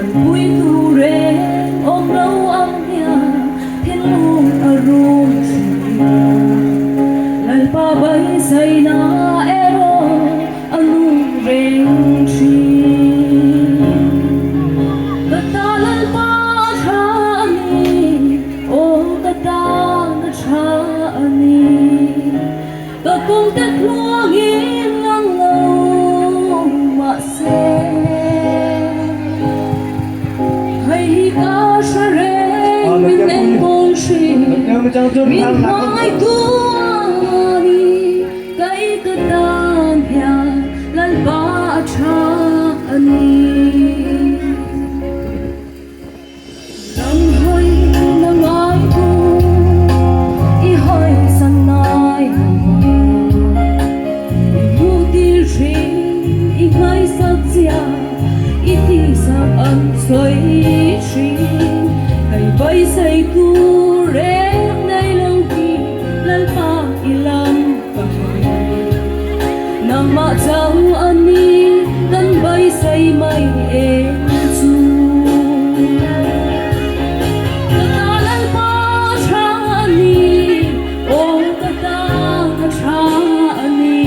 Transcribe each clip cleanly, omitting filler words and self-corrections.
vui tu re ôm lâu âm nhà thiên luôn ở rung lại pa bay say na ero alung reng chi kata lại pa cha ni o kata na cha ni ta cùng tết luang in ngang lâu mà se hay ca sa re mình em con si mình mai tua ni cái tan ya lan ba cha ni nang hoi nang ai tu i hoi san nai mu ti ri i ngai sa chia i ti sa an soi ri kai bai sai tu re nai lang ki lan pa ilam pa nang ma chau ani dan bai sai mai e chu kata lan pa cha ani o kata cha ani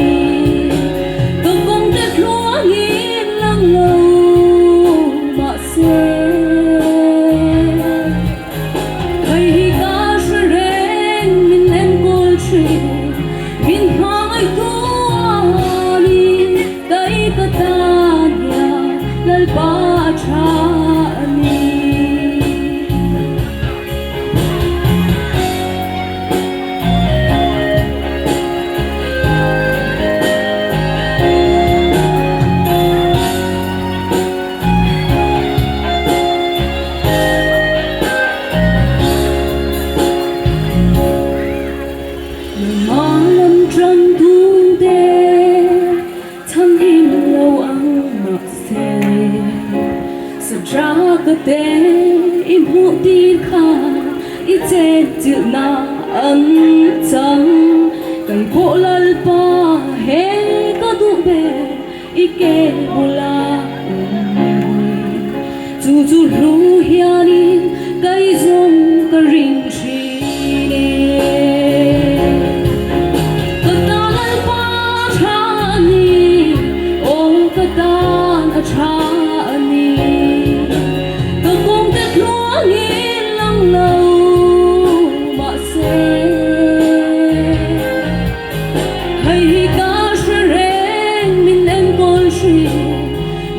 to kong te luang in lang lâu mà se hay ca sa reng min em kol chi min hai tu ani kai kata ya lal pa cha ani malam trăng thu đê thăng im lâu áo mặc xe sa tra cơ tê im hụ tin kha i che chữ na ân chăng cây bộ lal pa he ka du be i ke bula chu chu ru hiani cây zong ka ring shi cha ni to kong te luang in lang lâu mà se hay ca sa reng min em con si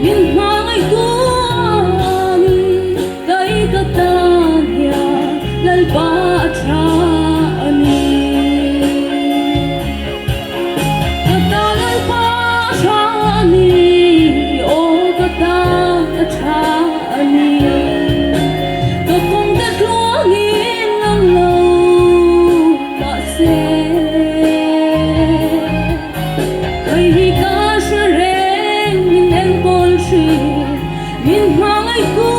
min hai tu ani kai kata ya lal pa cha ani kata lal pa cha ani cha ani to kong te luang in lang lâu mà se hay ca sa reng min em con si min hai tu